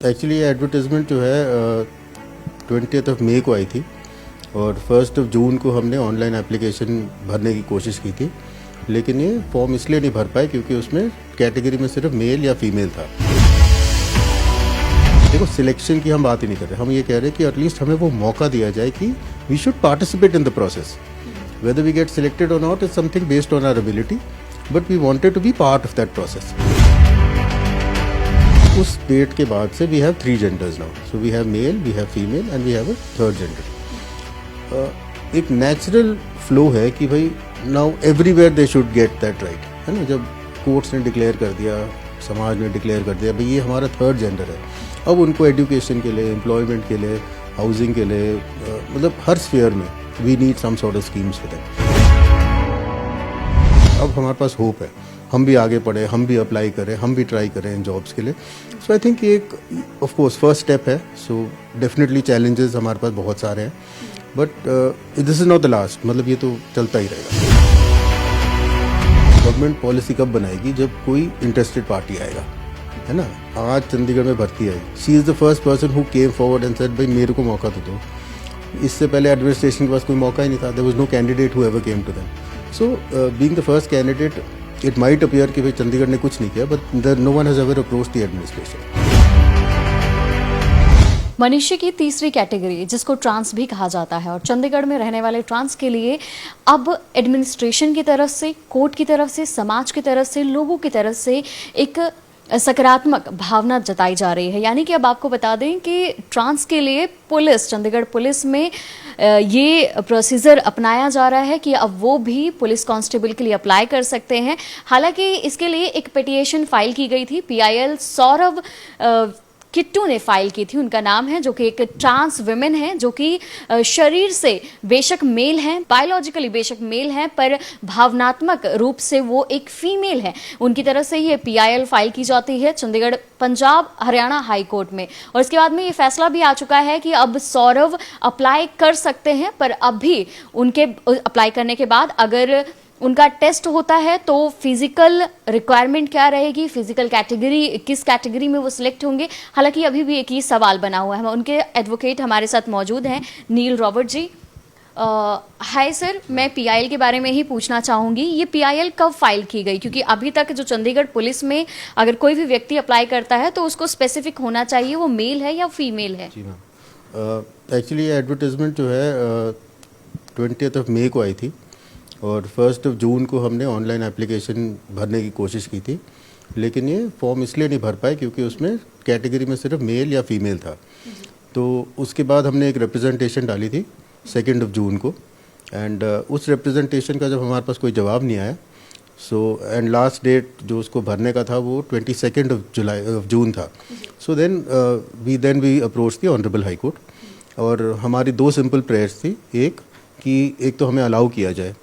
Actually ये advertisement जो है 20 मई को आई थी और 1 जून को हमने ऑनलाइन एप्लीकेशन भरने की कोशिश की थी, लेकिन ये फॉर्म इसलिए नहीं भर पाए क्योंकि उसमें कैटेगरी में सिर्फ मेल या फीमेल था। देखो, सिलेक्शन की हम बात ही नहीं कर रहे, हम ये कह रहे हैं कि एटलीस्ट हमें वो मौका दिया जाए कि we should participate in the process. Whether we get selected और not is something based on our ability, but we wanted to be part of that process. उस डेट के बाद से we have 3 genders now, so we have male, we have female and we have a third gender. एक natural flow है कि भाई now everywhere they should get that right, है ना। जब कोर्ट्स ने डिक्लेयर कर दिया, समाज ने डिक्लेयर कर दिया भाई ये हमारा थर्ड जेंडर है, अब उनको एजुकेशन के लिए, एम्प्लॉयमेंट के लिए, हाउसिंग के लिए, मतलब हर स्फीयर में we need some sort of schemes for that. अब हमारे पास होप है, हम भी आगे पढ़े, हम भी अप्लाई करें, हम भी ट्राई करें इन जॉब्स के लिए। सो आई थिंक ये एक ऑफ कोर्स फर्स्ट स्टेप है। सो डेफिनेटली चैलेंजेस हमारे पास बहुत सारे हैं, but this is not the last, मतलब ये तो चलता ही रहेगा। गवर्नमेंट पॉलिसी कब बनाएगी? जब कोई इंटरेस्टेड पार्टी आएगा, है ना। आज चंडीगढ़ में भर्ती आई, she is the first person who came forward and said भाई मेरे को मौका तो दो। इससे पहले एडमिनिस्ट्रेशन के पास कोई मौका ही नहीं था, there was no candidate who ever came to them. So being the first candidate, it might appear कि भाई चंडीगढ़ ने कुछ नहीं किया, but no one has ever approached the administration. मनुष्य की तीसरी कैटेगरी जिसको ट्रांस भी कहा जाता है, और चंडीगढ़ में रहने वाले ट्रांस के लिए अब एडमिनिस्ट्रेशन की तरफ से, कोर्ट की तरफ से, समाज की तरफ से, लोगों की तरफ से एक सकारात्मक भावना जताई जा रही है। यानी कि अब आपको बता दें कि ट्रांस के लिए पुलिस, चंडीगढ़ पुलिस में ये प्रोसीजर अपनाया जा रहा है कि अब वो भी पुलिस कांस्टेबल के लिए अप्लाई कर सकते हैं। हालांकि इसके लिए एक पिटीशन फाइल की गई थी, PIL सौरभ किट्टू ने फाइल की थी, उनका नाम है, जो कि एक ट्रांस वुमेन है, जो कि शरीर से बेशक मेल हैं, बायोलॉजिकली बेशक मेल हैं, पर भावनात्मक रूप से वो एक फीमेल है। उनकी तरफ से ये PIL फाइल की जाती है चंडीगढ़, पंजाब, हरियाणा हाई कोर्ट में, और इसके बाद में ये फैसला भी आ चुका है कि अब सौरभ अप्लाई कर सकते हैं, पर अब भी उनके अप्लाई करने के बाद अगर उनका टेस्ट होता है तो फिजिकल रिक्वायरमेंट क्या रहेगी, फिजिकल कैटेगरी, किस कैटेगरी में वो सिलेक्ट होंगे, हालांकि अभी भी एक ही सवाल बना हुआ है। उनके एडवोकेट हमारे साथ मौजूद हैं, नील रॉबर्ट जी। हाय सर, मैं PIL के बारे में ही पूछना चाहूँगी, ये PIL कब फाइल की गई? क्योंकि अभी तक जो चंडीगढ़ पुलिस में अगर कोई भी व्यक्ति अप्लाई करता है तो उसको स्पेसिफिक होना चाहिए वो मेल है या फीमेल है। जी मैम, एक्चुअली ये एडवर्टाइजमेंट जो है 20 मई को आई थी और 1 जून को हमने ऑनलाइन एप्लीकेशन भरने की कोशिश की थी, लेकिन ये फॉर्म इसलिए नहीं भर पाए क्योंकि उसमें कैटेगरी में सिर्फ मेल या फीमेल था। तो उसके बाद हमने एक रिप्रेजेंटेशन डाली थी 2 जून को, एंड उस रिप्रेजेंटेशन का जब हमारे पास कोई जवाब नहीं आया, सो एंड लास्ट डेट जो उसको भरने का था वो 22 जून था। So then we approach the honourable high court, और हमारी 2 सिंपल प्रेयर्स थी। एक तो हमें अलाउ किया जाए,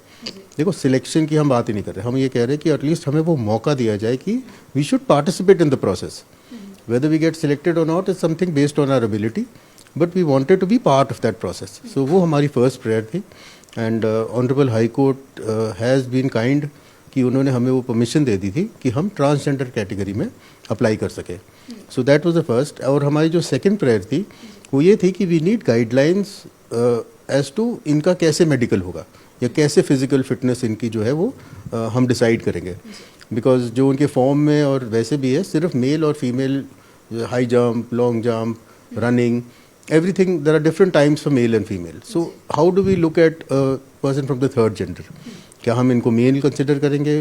देखो सिलेक्शन की हम बात ही नहीं कर रहे, हम ये कह रहे हैं कि एटलीस्ट हमें वो मौका दिया जाए कि we should participate in the process. Whether we get selected और not is something based on our ability, but we wanted to be part of that process. So वो हमारी फर्स्ट प्रेयर थी, and honourable high court has been kind कि उन्होंने हमें वो permission दे दी थी कि हम ट्रांसजेंडर कैटेगरी में अप्लाई कर सके। सो दैट वाज द फर्स्ट। और हमारी जो सेकेंड प्रेयर थी वो ये थी कि we need guidelines as to इनका कैसे मेडिकल होगा या कैसे फिजिकल फिटनेस इनकी जो है वो हम डिसाइड करेंगे, बिकॉज जो उनके फॉर्म में और वैसे भी है सिर्फ मेल और female, high jump, long jump, running, everything, there are different times for male and female. So how do we look at person from the third gender? क्या हम इनको मेल कंसिडर करेंगे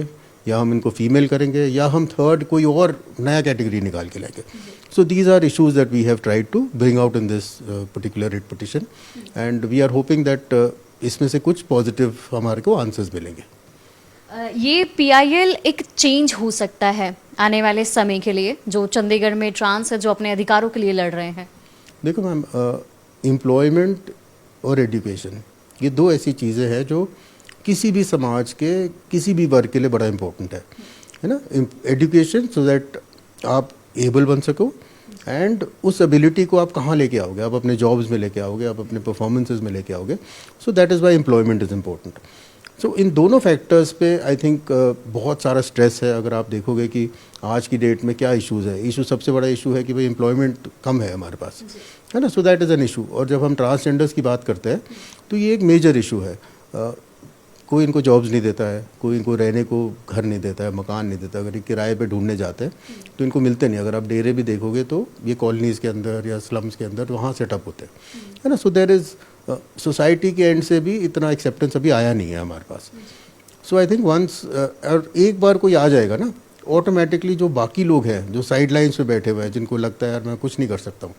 या हम इनको फीमेल करेंगे या हम थर्ड कोई और नया कैटेगरी निकाल के लाएंगे? So these are issues that we have tried to bring out in this particular writ petition, and we are hoping that इसमें से कुछ पॉजिटिव हमारे को आंसर्स मिलेंगे। ये PIL एक चेंज हो सकता है आने वाले समय के लिए, जो चंडीगढ़ में ट्रांस है जो अपने अधिकारों के लिए लड़ रहे हैं। देखो मैम, एम्प्लॉयमेंट और एजुकेशन ये 2 ऐसी चीज़ें हैं जो किसी भी समाज के किसी भी वर्ग के लिए बड़ा इम्पोर्टेंट है ना। एजुकेशन सो दैट आप एबल बन सको, एंड उस एबिलिटी को आप कहाँ लेके आओगे? आप अपने जॉब्स में लेके आओगे, आप अपने परफॉर्मेंसेस में लेके आओगे। So that is why employment is important. So इन दोनों फैक्टर्स पे आई थिंक बहुत सारा स्ट्रेस है। अगर आप देखोगे कि आज की डेट में क्या इश्यूज़ है, इशू सबसे बड़ा इशू है कि भाई एम्प्लॉयमेंट कम है हमारे पास, है ना। सो दैट इज़ एन इशू। और जब हम ट्रांसजेंडर्स की बात करते हैं तो ये एक मेजर इशू है। कोई इनको जॉब्स नहीं देता है, कोई इनको रहने को घर नहीं देता है, मकान नहीं देता। अगर ये किराए पे ढूंढने जाते हैं तो इनको मिलते नहीं। अगर आप डेरे भी देखोगे तो ये कॉलोनीज़ के अंदर या स्लम्स के अंदर वहाँ सेटअप होते हैं, है ना। सो देयर इज़ सोसाइटी के एंड से भी इतना एक्सेप्टेंस अभी आया नहीं है हमारे पास। सो आई थिंक वंस और एक बार कोई आ जाएगा ना, ऑटोमेटिकली जो बाकी लोग हैं जो साइड लाइन्स पे बैठे हुए हैं, जिनको लगता है यार मैं कुछ नहीं कर सकता हूँ,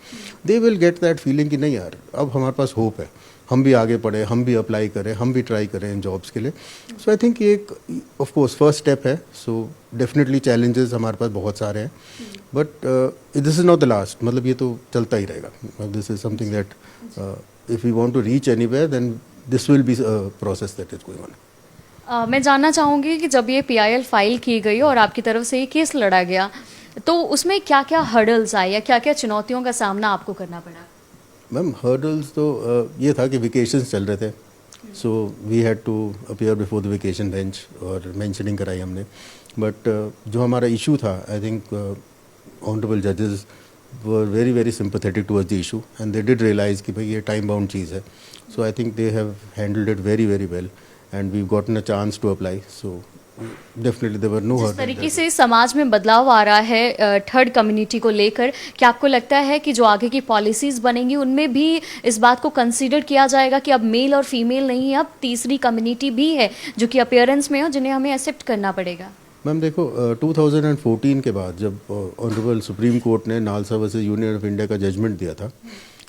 they will get that feeling कि नहीं यार अब हमारे पास होप है, हम भी आगे पढ़े, हम भी अप्लाई करें, हम भी ट्राई करें इन जॉब्स के लिए। सो आई थिंक ये एक ऑफ कोर्स फर्स्ट स्टेप है। सो डेफिनेटली चैलेंजेस हमारे पास बहुत सारे हैं, but this is not the last. मतलब ये तो चलता ही रहेगा। This is something that if we want to reach anywhere then this will be process that is going on. मैं जानना चाहूँगी कि जब ये PIL फाइल की गई और आपकी तरफ से ये केस लड़ा गया तो उसमें क्या क्या हर्डल्स आए या क्या क्या चुनौतियों का सामना आपको करना पड़ा? मैम हर्डल्स तो ये था कि वेकेशंस चल रहे थे, so we had to appear before the vacation bench और मेंशनिंग कराई हमने। बट जो हमारा इशू था, आई थिंक ऑनरेबल जजेस were very very sympathetic towards the issue and they did realise कि भाई ये टाइम बाउंड चीज़ है। So I think they have handled it very very well and we've gotten a chance to apply. So definitely there were no जिस hurdles. तरीके से समाज में बदलाव आ रहा है थर्ड कम्युनिटी को लेकर, क्या आपको लगता है कि जो आगे की पॉलिसीज बनेंगी उनमें भी इस बात को कंसीडर किया जाएगा कि अब मेल और फीमेल नहीं है, अब तीसरी कम्युनिटी भी है जो कि अपीयरेंस में हो, जिन्हें हमें एक्सेप्ट करना पड़ेगा? मैम देखो 2014 के बाद जब ऑनरेबल सुप्रीम कोर्ट ने NALSA versus Union of India का जजमेंट दिया था,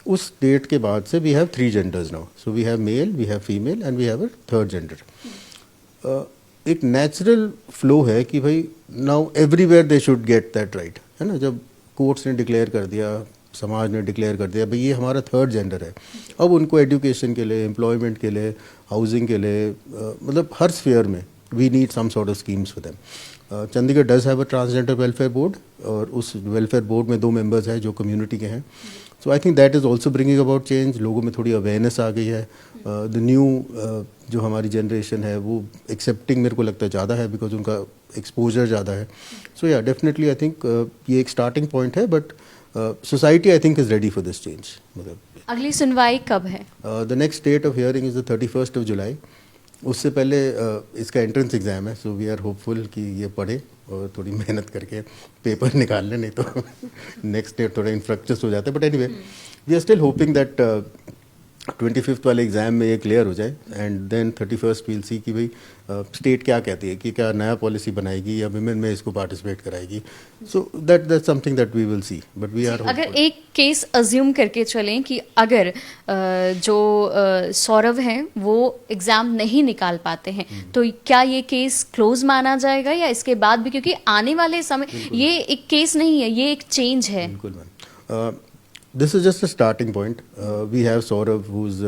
उस डेट के बाद से we have 3 genders now. So we have male, we have female and we have a third gender. एक नेचुरल फ्लो है कि भाई now everywhere they should get that right, है ना। जब कोर्ट्स ने डिक्लेयर कर दिया, समाज ने डिक्लेयर कर दिया भाई ये हमारा थर्ड जेंडर है, अब उनको एजुकेशन के लिए, एम्प्लॉयमेंट के लिए, हाउसिंग के लिए, मतलब हर स्फीयर में we need some sort of schemes for them. Chandigarh does have a transgender welfare board और उस वेलफेयर बोर्ड में 2 मेंबर्स हैं जो कम्युनिटी के हैं। So I think that is also bringing about change. लोगों में थोड़ी अवेयरनेस आ गई है। द न्यू जो हमारी जनरेशन है वो एक्सेप्टिंग मेरे को लगता है ज़्यादा है, बिकॉज उनका एक्सपोजर ज़्यादा है। सो या डेफिनेटली आई थिंक ये एक स्टार्टिंग पॉइंट है, but society I think is ready for this change. मतलब अगली सुनवाई कब है? The next date of hearing is the 31st of July। उससे पहले इसका एंट्रेंस एग्ज़ाम है, सो वी आर होपफुल कि ये पढ़े और थोड़ी मेहनत करके पेपर निकाल लें, नहीं तो नेक्स्ट डे थोड़ा इन्फ्रक्चर्स हो जाते हैं। But anyway we are still hoping that 25th वाले एग्ज़ाम में ये क्लियर हो जाए एंड देन 31st वील सी कि भाई स्टेट क्या कहती है, कि क्या नया पॉलिसी बनाएगी या विमेन में इसको पार्टिसिपेट कराएगी। So that something that we will see, but we are. अगर एक केस अज्यूम करके चलें कि अगर जो सौरभ हैं वो एग्जाम नहीं निकाल पाते हैं, तो क्या ये केस क्लोज माना जाएगा या इसके बाद भी? क्योंकि आने वाले समय ये एक केस नहीं है, ये एक चेंज है। बिल्कुल ma'am, this is just a starting point. We have Saurabh who is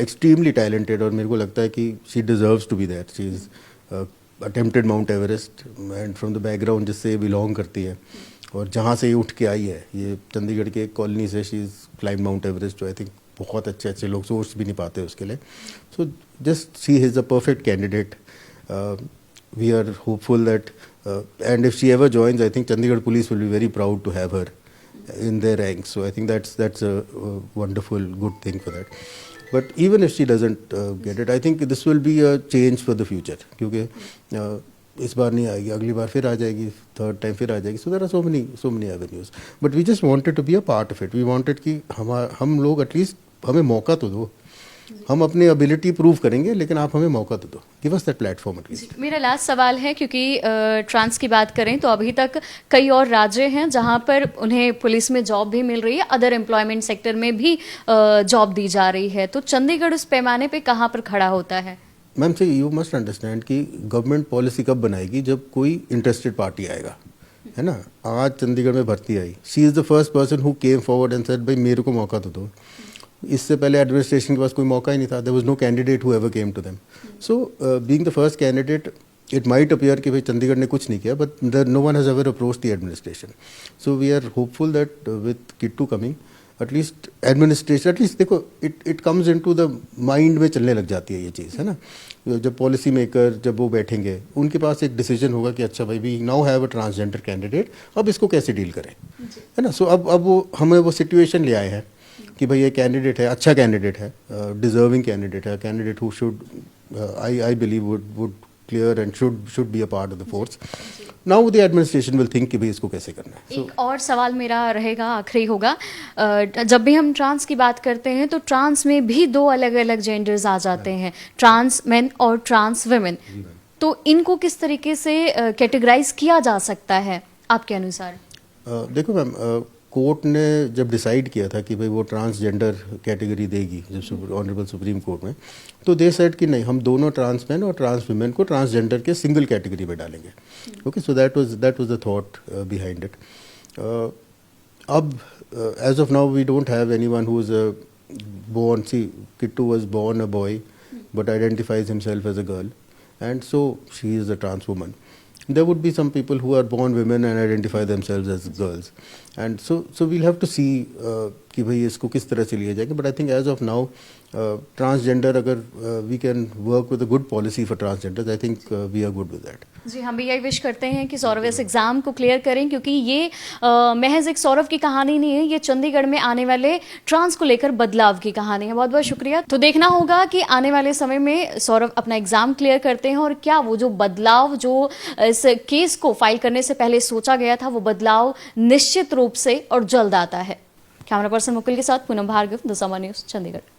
extremely talented और मेरे को लगता है कि she deserves to be that. She is attempted Mount Everest and from the background जिससे बिलोंग करती है और जहाँ से ये उठ के आई है, ये चंडीगढ़ के एक कॉलोनी से she is climb mount Everest, जो आई थिंक बहुत अच्छे अच्छे लोग सोर्स भी नहीं पाते उसके लिए। So just she is a perfect candidate. We are hopeful that and if she ever joins, I think Chandigarh police will be very proud to have her in their ranks. So I think that's a wonderful good thing for that. But even if she doesn't get it, I think this will be a change for the future, क्योंकि इस बार नहीं आएगी, अगली बार फिर आ जाएगी, third time फिर आ जाएगी. So there are so many avenues. But we just wanted to be a part of it. We wanted कि हम लोग एटलीस्ट हमें मौका तो दो, हम अपनी एबिलिटी प्रूव करेंगे, लेकिन आप हमें मौका तो दो, give us that platform at least. मेरा लास्ट सवाल है, क्योंकि ट्रांस की बात करें तो अभी तक कई और राज्य हैं जहां पर उन्हें पुलिस में जॉब भी मिल रही है, अदर एम्प्लॉयमेंट सेक्टर में भी जॉब दी जा रही है, तो चंडीगढ़ उस पैमाने पे कहाँ पर खड़ा होता है? मैम से यू मस्ट अंडरस्टैंड कि गवर्नमेंट पॉलिसी कब बनाएगी, जब कोई इंटरेस्टेड पार्टी आएगा, है ना. आज चंडीगढ़ में भर्ती आई, she is the first person who came forward and said भाई मेरे को मौका तो दो. इससे पहले एडमिनिस्ट्रेशन के पास कोई मौका ही नहीं था. There was no candidate who ever came to them. So being the first candidate, it might appear कि भाई चंडीगढ़ ने कुछ नहीं किया, but no one has ever approached the administration. So we are hopeful that with Kittu coming at least administration, at least देखो it comes into the mind में चलने लग जाती है ये चीज़, है ना। जब पॉलिसी मेकर जब वो बैठेंगे उनके पास एक डिसीजन होगा कि अच्छा भाई we now have a transgender candidate, अब इसको कैसे डील करें, है ना। सो अब वो हमें वो सिचुएशन ले आए हैं कि भाई ये कैंडिडेट है, अच्छा कैंडिडेट है, डिजर्विंग कैंडिडेट है, candidate who should I believe would clear and should be a part of the force. Now the administration will think कि भाई इसको कैसे करना है। एक और सवाल मेरा रहेगा, आखिरी होगा। जब भी हम ट्रांस की बात करते हैं तो ट्रांस में भी दो अलग अलग जेंडर्स आ जाते हैं, ट्रांस मेन और ट्रांस वुमेन। तो इनको किस तरीके से कैटेगराइज किया जा सकता है आपके अनुसार? देखो मैम, कोर्ट ने जब डिसाइड किया था कि भाई वो ट्रांसजेंडर कैटेगरी देगी जब ऑनरेबल सुप्रीम कोर्ट में, तो दे सेड कि नहीं, हम दोनों ट्रांस मैन और ट्रांस वुमेन को ट्रांसजेंडर के सिंगल कैटेगरी में डालेंगे। Okay, so that was the thought behind it. अब as of now we don't have anyone who is born, see, Kittu was born a boy but identifies himself as a girl, and so she is a trans woman. There would be some people who are born women and identify themselves as girls, and so we'll have to see कि भाई इसको किस तरह से लिया जाएगा। But I think as of now transgender, अगर we can work with a good policy for transgenders, I think we are good with that. जी, हम भी यही विश करते हैं कि सौरभ इस एग्ज़ाम को क्लियर करें, क्योंकि ये महज एक सौरभ की कहानी नहीं है, ये चंडीगढ़ में आने वाले ट्रांस को लेकर बदलाव की कहानी है। बहुत बहुत शुक्रिया। तो देखना होगा कि आने वाले समय में सौरभ अपना एग्ज़ाम क्लियर करते हैं और क्या वो जो बदलाव जो इस केस को फाइल करने से पहले सोचा गया था, वो बदलाव निश्चित रूप से और जल्द आता है। कैमरा पर्सन मुकुल के साथ Poonam Bhargava, the Summer News, Chandigarh.